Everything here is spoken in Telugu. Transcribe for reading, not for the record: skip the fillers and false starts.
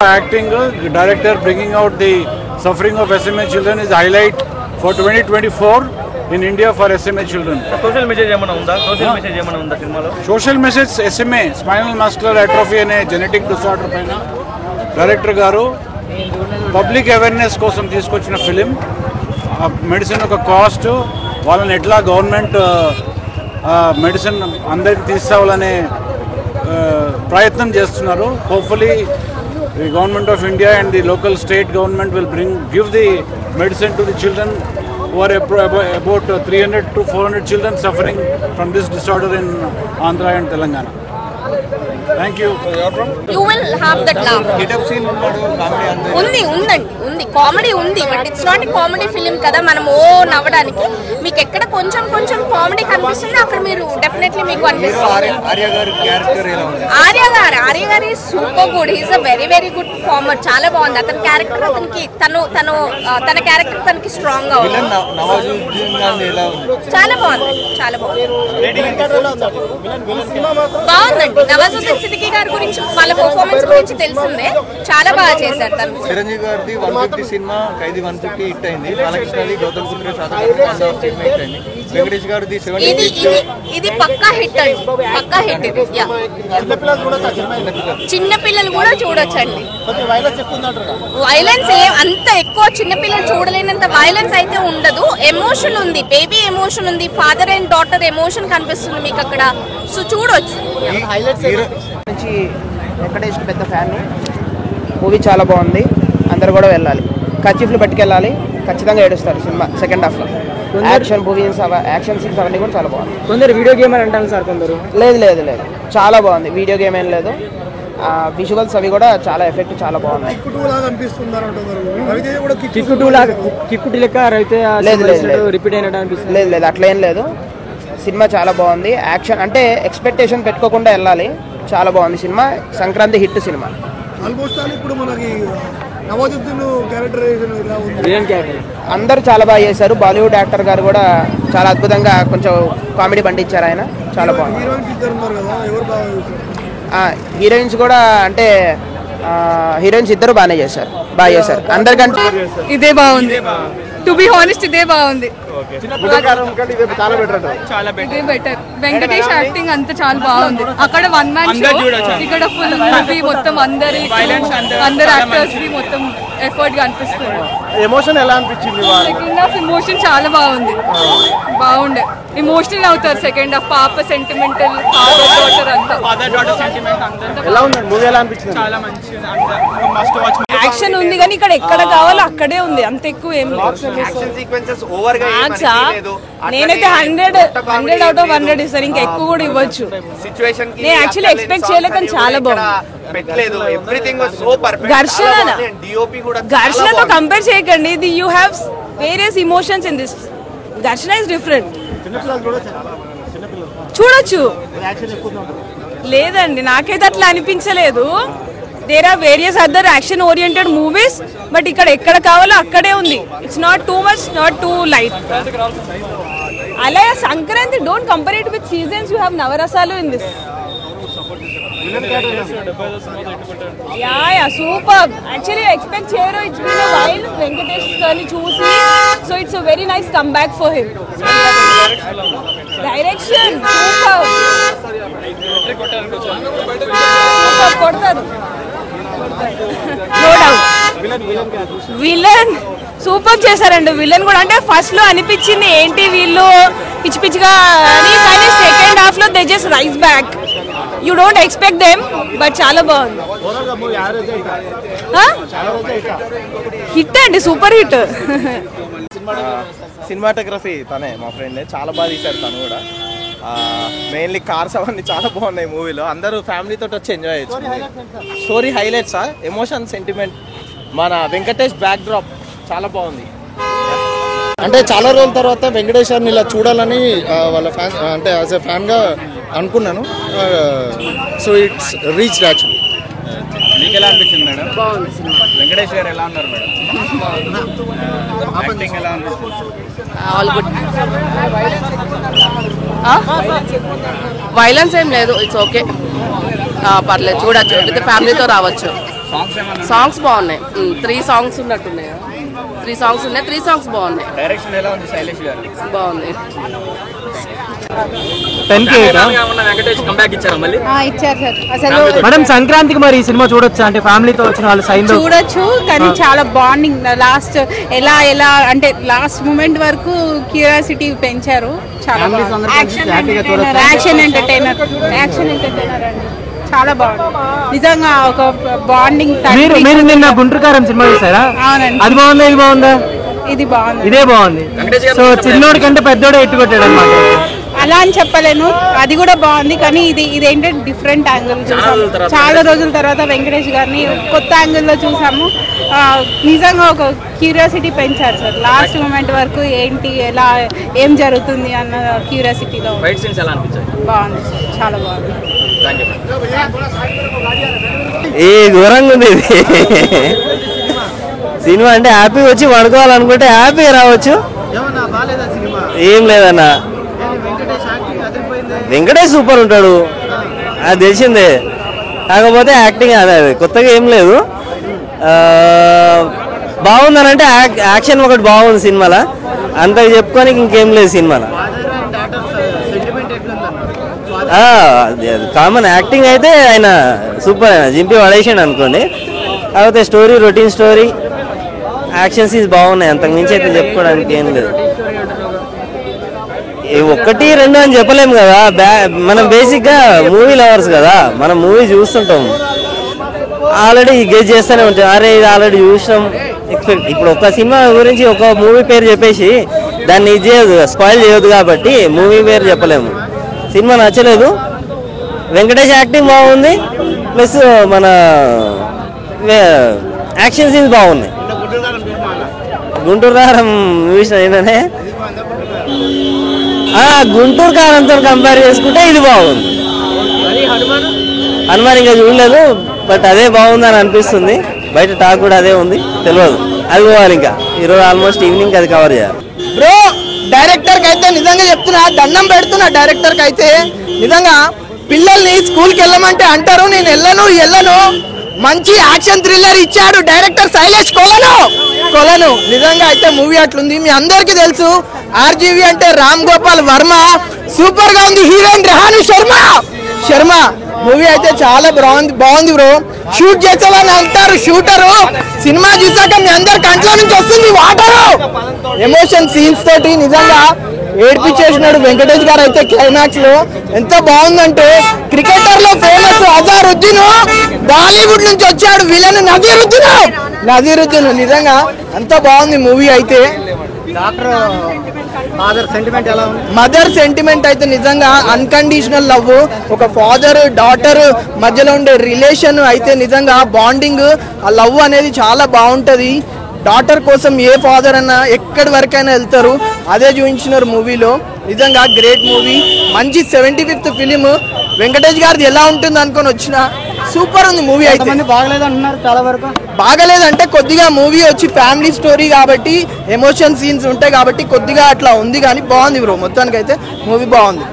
Acting, director bringing out the suffering of SMA children is highlight for 2024 in India for SMA children. Social message ఏమన్నా ఉందా? Social message ఏమన్నా ఉందా సినిమాలో? Social message SMA spinal muscular atrophy అనే జెనెటిక్ డిసార్డర్ పైన డైరెక్టర్ గారు పబ్లిక్ అవేర్నెస్ కోసం తీసుకొచ్చిన ఫిలిం. మెడిసిన్ ఒక కాస్ట్, వాళ్ళని ఎట్లా గవర్నమెంట్ మెడిసిన్ అందరికి తీసుకోవాలనే ప్రయత్నం చేస్తున్నారు. Hopefully the government of India and the local state government will give the medicine to the children who are about 300 to 400 children suffering from this disorder in Andhra and Telangana. Thank you. You will have that laugh. ఉంది కామెడీ ఉంది, but it's not a comedy film కదా. మనం నవ్వడానికి మీకు ఎక్కడ కొంచెం కామెడీ కనిపిస్తుంది, అక్కడ మీరు డెఫినెట్లీ మీకు అనిపిస్తుంది. ఆర్య గారు is super good. He's a very very good performer. చాలా బాగుంది అతని క్యారెక్టర్. అతనికి తన క్యారెక్టర్ తనకి స్ట్రాంగ్ గా ఉంది. చాలా బాగుంది. బాగుందండి. నవాజుద్దీన్ సిద్దికీ గారి గురించి, వాళ్ళ పర్ఫార్మెన్స్ గురించి తెలిసిందే. చాలా బాగా చేశారు తను. చిరంజీవి గారిది 150 సినిమా ఖైదీ 150 హిట్ అయింది. బాలకృష్ణది గౌతమ్ బుద్ధుడు సినిమా హిట్ అయింది. వెంకటేష్ గారిది 70 ఇది పక్కా హిట్ అండి. పక్కా హిట్ ఇది. చిన్న పిల్లలు కూడా చూడొచ్చండి. వైలెన్స్ అంత ఎక్కువ చిన్న పిల్లలు చూడలేనంత వైలెన్స్ అయితే ఉండదు. ఎమోషన్ ఉంది, బేబీ ఎమోషన్ ఉంది, ఫాదర్ అండ్ డాటర్ ఎమోషన్ కనిపిస్తుంది మీకు అక్కడ. సో చూడొచ్చు. వెంకటేష్ పెద్ద ఫ్యాన్. మూవీ చాలా బాగుంది. అందరు కూడా వెళ్ళాలి. కర్చీఫ్లు పట్టుకెళ్ళాలి. ఖచ్చితంగా ఏడుస్తారు సినిమా సెకండ్ హాఫ్లో. యాక్షన్ సీన్స్ అవన్నీ కూడా చాలా బాగుంది. కొందరు వీడియో గేమ్ అని అంటారు సార్, కొందరు లేదు చాలా బాగుంది. వీడియో గేమ్ ఏం లేదు. విజువల్స్ అవి కూడా చాలా ఎఫెక్ట్ చాలా బాగున్నాయి. కిక్కుటి లెక్క రిపీట్ అయినట్టు అనిపిస్తుంది. లేదు అట్లేం లేదు. సినిమా చాలా బాగుంది. యాక్షన్ అంటే ఎక్స్పెక్టేషన్ పెట్టుకోకుండా వెళ్ళాలి. చాలా బాగుంది సినిమా. Sankranti hit cinema. అందరూ చాలా బాగా చేశారు. బాలీవుడ్ యాక్టర్ గారు కూడా చాలా అద్భుతంగా కొంచెం కామెడీ పండించారు ఆయన. చాలా బాగుంది. హీరోయిన్స్ కూడా అంటే హీరోయిన్స్ ఇద్దరు బాగా చేశారు. అందరికంటే ఇదే బాగుంది. టు బి హానెస్ట్ ఇదే బాగుంది. ఇదే బెటర్. వెంకటేష్ యాక్టింగ్ అంతా చాలా బాగుంది. అక్కడ వన్ మ్యాన్ షో, ఇక్కడ ఫుల్ మూవీ మొత్తం అందరి యాక్టర్స్ ది మొత్తం ఎఫర్ట్ గా అనిపిస్తుంది. ఎమోషన్ ఎలా అనిపించింది? సెకండ్ హాఫ్ ఎమోషన్ చాలా బాగుంది. బాగుండే ఎమోషనల్ అవుతారు సెకండ్ హాఫ్. పాప సెంటిమెంటల్, ఫాదర్ డాటర్ సెంటిమెంట్ ఎలా ఉంది మూవీ? ఎలా అనిపించింది? చాలా మంచిగా. యాక్షన్ ఉంది కానీ ఇక్కడ ఎక్కడ కావాలో అక్కడే ఉంది. అంత ఎక్కువ ఏం లేదు. నేనైతే 100 out of 100 ఇస్తాను. ఇంకా ఎక్కువ కూడా ఇవ్వచ్చు. నేను యాక్చువల్లీ ఎక్స్పెక్ట్ చేయలేదు కానీ చాలా బాగుంది. ఘర్షణతో కంపేర్ చేయకండి. ఇది you have various emotions in this. Gharshana is different. చూడొచ్చు. లేదండి నాకైతే అట్లా అనిపించలేదు. There are various other action oriented movies, but ఇక్కడ ఎక్కడ కావాలో అక్కడే ఉంది. It's not too much, not too light. అలా Sankranti don't compare it with seasons. You have నవరసాలు in this. Yeah super. Actually expect చేయరు. It's been a while Venkatesh గారిని చూసి. So it's a very nice come back for him. Direction super. కొడతారు నో డౌట్. విలన్ సూపర్ చేశారండి. విలన్ కూడా అంటే ఫస్ట్ లో అనిపించింది ఏంటి వీళ్ళు పిచ్చిగా అని, కానీ సెకండ్ హాఫ్ లో they just rise back. You don't expect them, but చాలా బాగుంది. హిట్ అండి, సూపర్ హిట్. సినిమాటోగ్రఫీ తనే, మా ఫ్రెండ్ చాలా బాగా తీశారు. తను కూడా మెయిన్లీ కార్స్ అవన్నీ చాలా బాగున్నాయి మూవీలో. అందరూ ఫ్యామిలీతో వచ్చి ఎంజాయ్ చేయొచ్చు. స్టోరీ హైలైట్సా, ఎమోషన్, సెంటిమెంట్, మన వెంకటేష్ బ్యాక్ డ్రాప్ చాలా బాగుంది. అంటే చాలా రోజుల తర్వాత వెంకటేష్ గారిని ఇలా చూడాలని వాళ్ళ ఫ్యాన్ అంటే యాజ్ ఎ ఫ్యాన్గా అనుకున్నాను. So it's reached actually. మీకు ఎలా అనిపించింది మేడం? బాగుంది సినిమా. వెంకటేష్ గారు ఎలా ఉన్నారు మేడం? యాక్టింగ్ ఎలా అనిపిస్తుంది? All good. వైలెన్స్ ఏం లేదు. ఇట్స్ ఓకే, పర్లేదు చూడొచ్చు. విత్ ఫ్యామిలీతో రావచ్చు. సాంగ్స్ బాగున్నాయి. 3 సాంగ్స్ ఉన్నట్టున్నాయి. 3 సాంగ్స్ ఉన్నాయి. 3 సాంగ్స్ బాగున్నాయి. డైరెక్షన్ ఎలా ఉంది శైలేష్ గారు? బాగుంది. 10కి 8 వెంకటేష్ కంబ్యాక్ ఇచ్చారా మళ్ళీ? ఇచ్చారు సార్. అసలు మేడం సంక్రాంతికి మరి ఈ సినిమా చూడొచ్చా? అంటే ఫ్యామిలీతో వచ్చిన వాళ్ళు సైన్ చూడొచ్చు, కానీ చాలా బాండింగ్. లాస్ట్ ఎలా అంటే లాస్ట్ మూమెంట్ వరకు క్యూరియాసిటీ పెంచారు. చాలా యాక్షన్ ఎంటర్టైనర్ అండి, చాలా బాగుంది నిజంగా. ఒక బాండింగ్. మీరు నిన్న గుంటూరు కారం సినిమా చూసారా? అవునండి. అది బాగుందా ఇది బాగుందా? ఇది బాగుంది. ఇదే బాగుంది. సో చిన్నోడి కంటే పెద్దోడే ఎట్టుకొట్టాడు అన్నమాట. అలా అని చెప్పలేను, అది కూడా బాగుంది. కానీ ఇదేంటంటే డిఫరెంట్ యాంగిల్ చూసాము. చాలా రోజుల తర్వాత వెంకటేష్ గారిని కొత్త యాంగిల్లో చూసాము. నిజంగా ఒక క్యూరియాసిటీ పెంచారు సార్. లాస్ట్ మూమెంట్ వరకు ఏంటి, ఎలా, ఏం జరుగుతుంది అన్న క్యూరియాసిటీలో బాగుంది సార్. చాలా బాగుంది. ఏ ఘోరంగా ఉంది ఇది సినిమా. అంటే హ్యాపీగా వచ్చి పడుకోవాలనుకుంటే హ్యాపీగా రావచ్చు. ఏం లేదన్నా, వెంకటేష్ సూపర్ ఉంటాడు, అది తెలిసిందే. కాకపోతే యాక్టింగ్ అదే కొత్తగా ఏం లేదు. బాగుందనంటే యాక్షన్ ఒకటి బాగుంది సినిమాలో, అంతగా చెప్పుకోనికి ఇంకేం లేదు సినిమాలో. కామన్ యాక్టింగ్ అయితే ఆయన సూపర్, ఆయన జింపి పడేసాడు అనుకోండి. కాకపోతే story routine story, action scenes బాగున్నాయి, అంతకు మించి అయితే చెప్పుకోవడానికి ఏం లేదు. 1, 2 అని చెప్పలేము కదా. మనం బేసిక్గా మూవీ లవర్స్ కదా, మనం మూవీ చూస్తుంటాం, ఆల్రెడీ గెస్ చేస్తూనే ఉంటాం. అరే ఇది ఆల్రెడీ చూసినాం ఎక్స్పెక్ట్. ఇప్పుడు ఒక సినిమా గురించి ఒక మూవీ పేరు చెప్పేసి దాన్ని ఇది చేయదు, స్పాయిల్ చేయొద్దు. కాబట్టి మూవీ పేరు చెప్పలేము. సినిమా నచ్చలేదు, వెంకటేష్ యాక్టింగ్ బాగుంది, ప్లస్ మన యాక్షన్ సీన్స్ బాగున్నాయి. గుంటూరు కారం చూసిన ఏంటనే, గుంటూరు కారంతో కంపేర్ చేసుకుంటే ఇది బాగుంది. హనుమాన్ ఇంకా చూడలేదు, బట్ అదే బాగుందని అనిపిస్తుంది. బయట టాక్ కూడా అదే ఉంది, తెలియదు. అది పోవాలి ఇంకా ఈరోజు ఆల్మోస్ట్ ఈవినింగ్ అది కవర్ చేయాలి. బ్రో డైరెక్టర్కి అయితే నిజంగా చెప్తున్నా, దండం పెడుతున్నా డైరెక్టర్కి అయితే. నిజంగా పిల్లల్ని స్కూల్కి వెళ్ళమంటే అంటారు, నేను వెళ్ళను. మంచి యాక్షన్ థ్రిల్లర్ ఇచ్చాడు డైరెక్టర్ శైలేష్ కొలను. నిజంగా అయితే మూవీ అట్లుంది. మీ అందరికీ తెలుసు ఆర్జీవి అంటే రామ్ గోపాల్ వర్మ, సూపర్ గా ఉంది. హీరోయిన్ రెహాను శర్మ. మూవీ అయితే చాలా బాగుంది బ్రో. షూట్ చేసేవాళ్ళని అంటారు షూటరు, సినిమా చూసాక మీ అందరి కంట్లో నుంచి వస్తుంది వాటరు. ఎమోషన్ సీన్స్ తోటి నిజంగా ఏడ్పించేసినాడు వెంకటేష్ గారు అయితే. క్లైమాక్స్ లో ఎంత బాగుందంటే, క్రికెటర్ లో ఫేమస్ అజారుద్దీన్ బాలీవుడ్ నుంచి వచ్చాడు విలన్ నజీరుద్దీన్. నిజంగా అంత బాగుంది మూవీ అయితే. మదర్ సెంటిమెంట్ అయితే నిజంగా అన్కండిషనల్ లవ్, ఒక ఫాదర్ డాటర్ మధ్యలో ఉండే రిలేషన్ అయితే నిజంగా బాండింగ్, ఆ లవ్ అనేది చాలా బాగుంటది. డాటర్ కోసం ఏ ఫాదర్ అన్నా ఎక్కడి వరకైనా వెళ్తారు, అదే చూపించినారు మూవీలో. నిజంగా గ్రేట్ మూవీ. మంచి 75th ఫిలిం. వెంకటేష్ గారిది ఎలా ఉంటుంది అనుకొని వచ్చిన సూపర్ ఉంది మూవీ అయితే. బాగలేదు అంటున్నారు చాలా వరకు. బాగలేదంటే కొద్దిగా మూవీ వచ్చి ఫ్యామిలీ స్టోరీ కాబట్టి ఎమోషన్ సీన్స్ ఉంటాయి కాబట్టి కొద్దిగా అట్లా ఉంది, కానీ బాగుంది బ్రో. మొత్తానికి అయితే మూవీ బాగుంది.